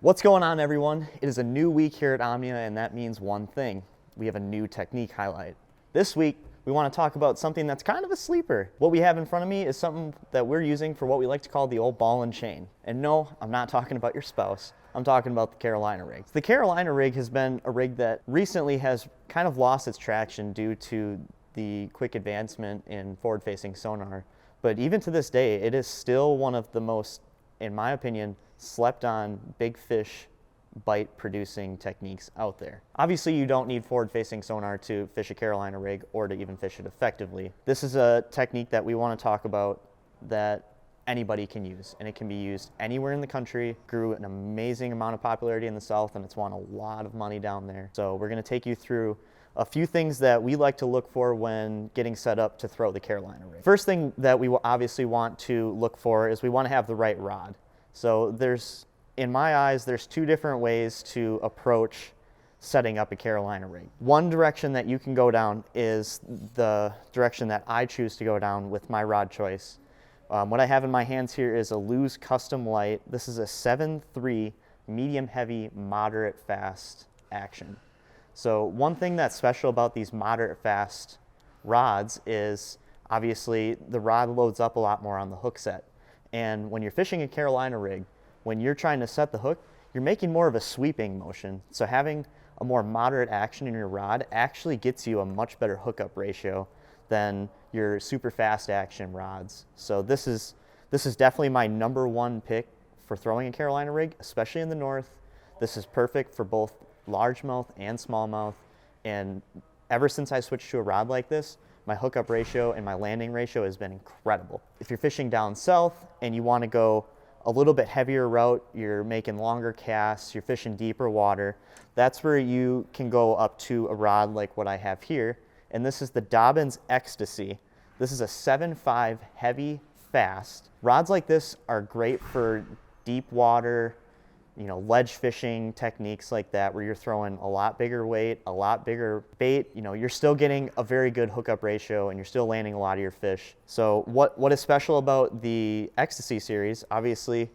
What's going on, everyone? It is a new week here at Omnia, and that means one thing. We have a new technique highlight. This week, we want to talk about something that's kind of a sleeper. What we have in front of me is something that we're using for what we like to call the old ball and chain. And no, I'm not talking about your spouse. I'm talking about the Carolina rig. The Carolina rig has been a rig that recently has kind of lost its traction due to the quick advancement in forward-facing sonar. But even to this day, it is still one of the most, in my opinion, slept on big fish bite producing techniques out there. Obviously, you don't need forward-facing sonar to fish a Carolina rig or to even fish it effectively. This is a technique that we want to talk about that anybody can use, and it can be used anywhere in the country. Grew an amazing amount of popularity in the South, and it's won a lot of money down there. So we're going to take you through a few things that we like to look for when getting set up to throw the Carolina rig. First thing that we obviously want to look for is we want to have the right rod. So in my eyes, there's two different ways to approach setting up a Carolina rig. One direction that you can go down is the direction that I choose to go down with my rod choice. What I have in my hands here is a Lew's Custom Light. This is a 7.3 medium heavy, moderate fast action. So one thing that's special about these moderate fast rods is obviously the rod loads up a lot more on the hook set. And when you're fishing a Carolina rig, when you're trying to set the hook, you're making more of a sweeping motion. So having a more moderate action in your rod actually gets you a much better hookup ratio than your super fast action rods. So this is definitely my number one pick for throwing a Carolina rig, especially in the north. This is perfect for both largemouth and smallmouth. And ever since I switched to a rod like this, my hookup ratio and my landing ratio has been incredible. If you're fishing down south and you want to go a little bit heavier route, you're making longer casts, you're fishing deeper water, that's where you can go up to a rod like what I have here. And this is the Dobbins Ecstasy. This is a 7.5 heavy fast. Rods like this are great for deep water, ledge fishing techniques like that, where you're throwing a lot bigger weight, a lot bigger bait. You're still getting a very good hookup ratio and you're still landing a lot of your fish. So what is special about the Ecstasy series, obviously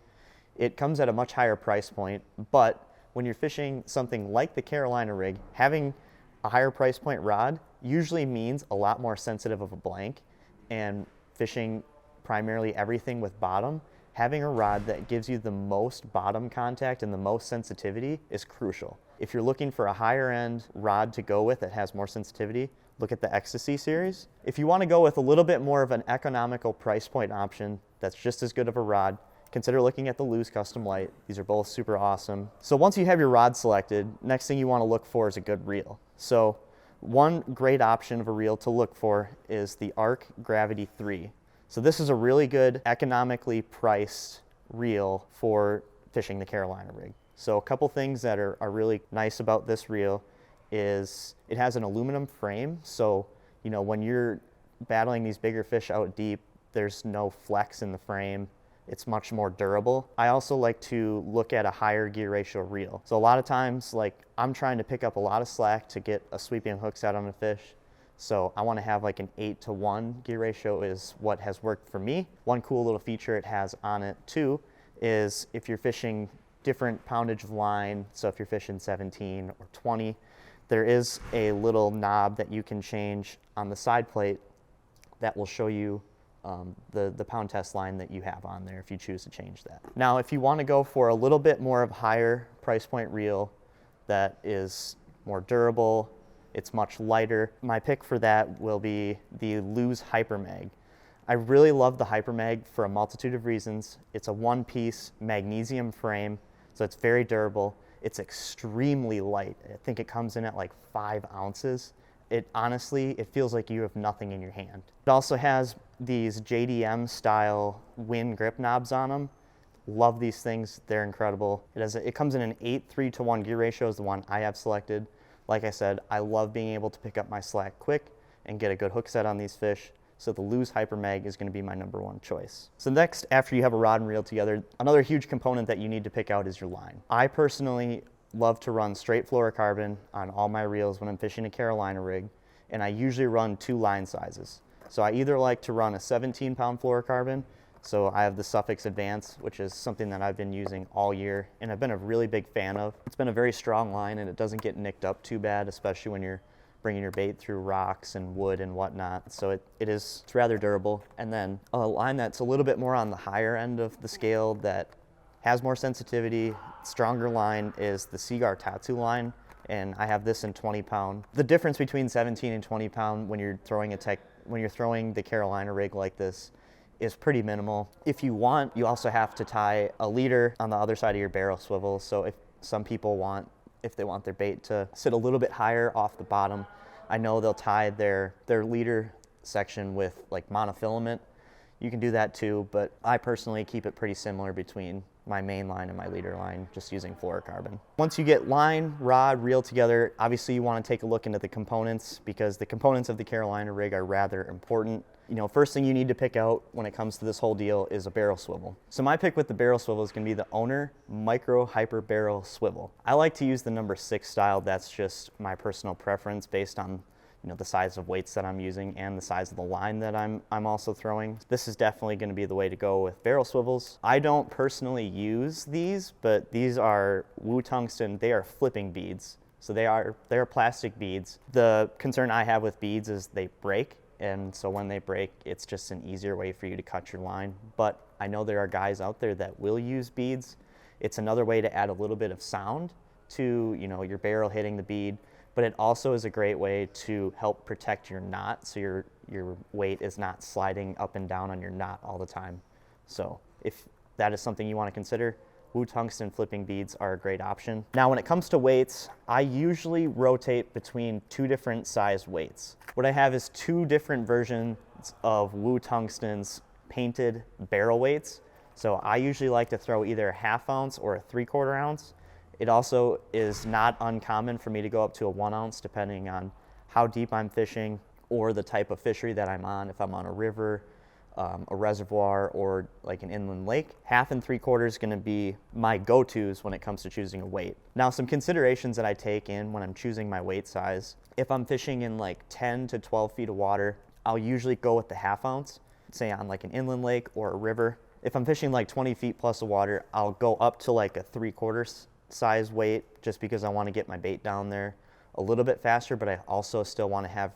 it comes at a much higher price point, but when you're fishing something like the Carolina rig, having a higher price point rod usually means a lot more sensitive of a blank, and fishing primarily everything with bottom, having a rod that gives you the most bottom contact and the most sensitivity is crucial. If you're looking for a higher end rod to go with that has more sensitivity, look at the Ecstasy series. If you want to go with a little bit more of an economical price point option that's just as good of a rod, consider looking at the Lew's Custom Light. These are both super awesome. So once you have your rod selected, next thing you want to look for is a good reel. So one great option of a reel to look for is the Arc Gravity 3. So this is a really good economically priced reel for fishing the Carolina rig. So a couple things that are really nice about this reel is it has an aluminum frame. So, when you're battling these bigger fish out deep, there's no flex in the frame. It's much more durable. I also like to look at a higher gear ratio reel. So a lot of times, I'm trying to pick up a lot of slack to get a sweeping hook set on a fish. So I want to have like an 8-to-1 gear ratio is what has worked for me. One cool little feature it has on it too is if you're fishing different poundage of line, so if you're fishing 17 or 20, there is a little knob that you can change on the side plate that will show you the pound test line that you have on there if you choose to change that. Now, if you want to go for a little bit more of higher price point reel that is more durable, it's much lighter, my pick for that will be the Lew's Hyper Mag. I really love the Hyper Mag for a multitude of reasons. It's a one-piece magnesium frame, so it's very durable. It's extremely light. I think it comes in at like 5 ounces. Honestly, it feels like you have nothing in your hand. It also has these JDM style wind grip knobs on them. Love these things, they're incredible. It comes in an 8-3-to-1 gear ratio is the one I have selected. Like I said, I love being able to pick up my slack quick and get a good hook set on these fish. So the Lew's Hyper Mag is going to be my number one choice. So next, after you have a rod and reel together, another huge component that you need to pick out is your line. I personally love to run straight fluorocarbon on all my reels when I'm fishing a Carolina rig, and I usually run 2 line sizes. So I either like to run a 17-pound fluorocarbon So I have the Suffix Advance, which is something that I've been using all year and I've been a really big fan of. It's been a very strong line and it doesn't get nicked up too bad, especially when you're bringing your bait through rocks and wood and whatnot. So it's rather durable. And then a line that's a little bit more on the higher end of the scale that has more sensitivity, stronger line is the Seaguar Tatsu line. And I have this in 20 pound. The difference between 17 and 20 pound when you're throwing the Carolina rig like this is pretty minimal. If you want, you also have to tie a leader on the other side of your barrel swivel. So if some people if they want their bait to sit a little bit higher off the bottom, I know they'll tie their leader section with like monofilament. You can do that too, but I personally keep it pretty similar between my main line and my leader line, just using fluorocarbon. Once you get line, rod, reel together, obviously you want to take a look into the components because the components of the Carolina rig are rather important. You know, first thing you need to pick out when it comes to this whole deal is a barrel swivel. So my pick with the barrel swivel is going to be the Owner Micro Hyper Barrel Swivel. I like to use the number 6 style. That's just my personal preference based on the size of weights that I'm using and the size of the line that I'm also throwing. This is definitely going to be the way to go with barrel swivels. I don't personally use these, but these are Wu Tungsten. They are flipping beads. So they're plastic beads. The concern I have with beads is they break. And so when they break, it's just an easier way for you to cut your line. But I know there are guys out there that will use beads. It's another way to add a little bit of sound to, your barrel hitting the bead. But it also is a great way to help protect your knot so your weight is not sliding up and down on your knot all the time. So if that is something you want to consider, Wu Tungsten flipping beads are a great option. Now when it comes to weights, I usually rotate between 2 different size weights. What I have is 2 different versions of Wu Tungsten's painted barrel weights. So I usually like to throw either a 1/2 ounce or a 3/4 ounce. It also is not uncommon for me to go up to a 1 ounce depending on how deep I'm fishing or the type of fishery that I'm on. If I'm on a river, a reservoir, or like an inland lake, 1/2 and 3/4 is going to be my go-tos when it comes to choosing a weight. Now, some considerations that I take in when I'm choosing my weight size. If I'm fishing in like 10 to 12 feet of water, I'll usually go with the 1/2 ounce, say on like an inland lake or a river. If I'm fishing like 20 feet plus of water, I'll go up to like a 3/4 size weight just because I want to get my bait down there a little bit faster, but I also still want to have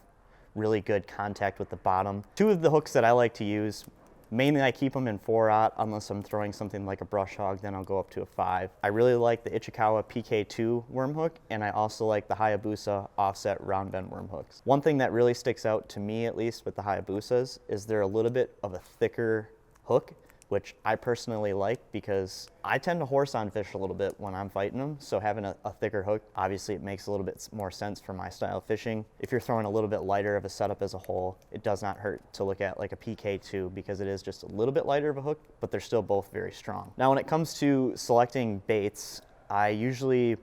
really good contact with the bottom. 2 of the hooks that I like to use, mainly I keep them in 4/0 unless I'm throwing something like a brush hog, then I'll go up to a 5. I really like the Ichikawa PK2 worm hook, and I also like the Hayabusa offset round bend worm hooks. One thing that really sticks out to me, at least with the Hayabusas, is they're a little bit of a thicker hook, which I personally like because I tend to horse on fish a little bit when I'm fighting them. So having a thicker hook, obviously it makes a little bit more sense for my style of fishing. If you're throwing a little bit lighter of a setup as a whole, it does not hurt to look at like a PK2 because it is just a little bit lighter of a hook, but they're still both very strong. Now when it comes to selecting baits, I usually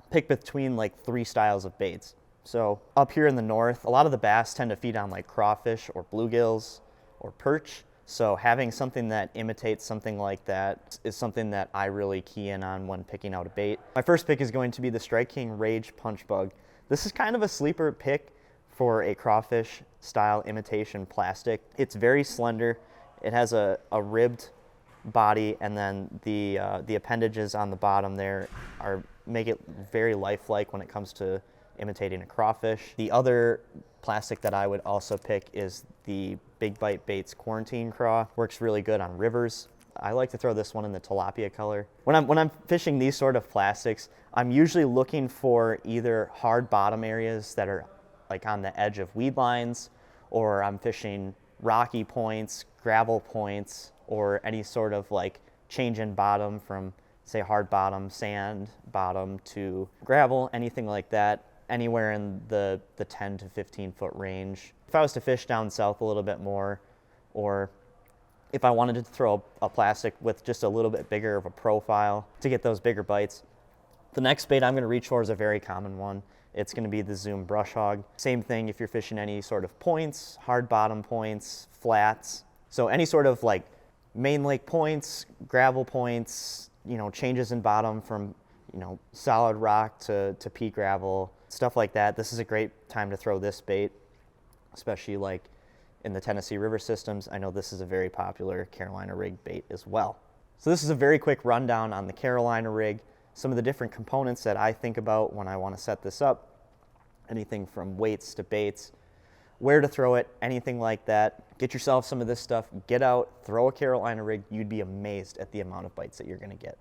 pick between like 3 styles of baits. So up here in the north, a lot of the bass tend to feed on like crawfish or bluegills or perch. So having something that imitates something like that is something that I really key in on when picking out a bait. My first pick is going to be the Strike King Rage Punch Bug. This is kind of a sleeper pick for a crawfish style imitation plastic. It's very slender. It has a ribbed body, and then the appendages on the bottom there make it very lifelike when it comes to imitating a crawfish. The other plastic that I would also pick is the Big Bite Baits Quarantine Craw. Works really good on rivers. I like to throw this one in the tilapia color. When I'm fishing these sort of plastics, I'm usually looking for either hard bottom areas that are like on the edge of weed lines, or I'm fishing rocky points, gravel points, or any sort of like change in bottom from say hard bottom, sand bottom to gravel, anything like that. Anywhere in the 10 to 15 foot range. If I was to fish down south a little bit more, or if I wanted to throw a plastic with just a little bit bigger of a profile to get those bigger bites, the next bait I'm going to reach for is a very common one. It's going to be the Zoom Brush Hog. Same thing if you're fishing any sort of points, hard bottom points, flats. So any sort of like main lake points, gravel points, changes in bottom from solid rock to pea gravel, stuff like that. This is a great time to throw this bait, especially like in the Tennessee River systems. I know this is a very popular Carolina rig bait as well. So this is a very quick rundown on the Carolina rig, some of the different components that I think about when I want to set this up, anything from weights to baits, where to throw it, anything like that. Get yourself some of this stuff, get out, throw a Carolina rig. You'd be amazed at the amount of bites that you're going to get.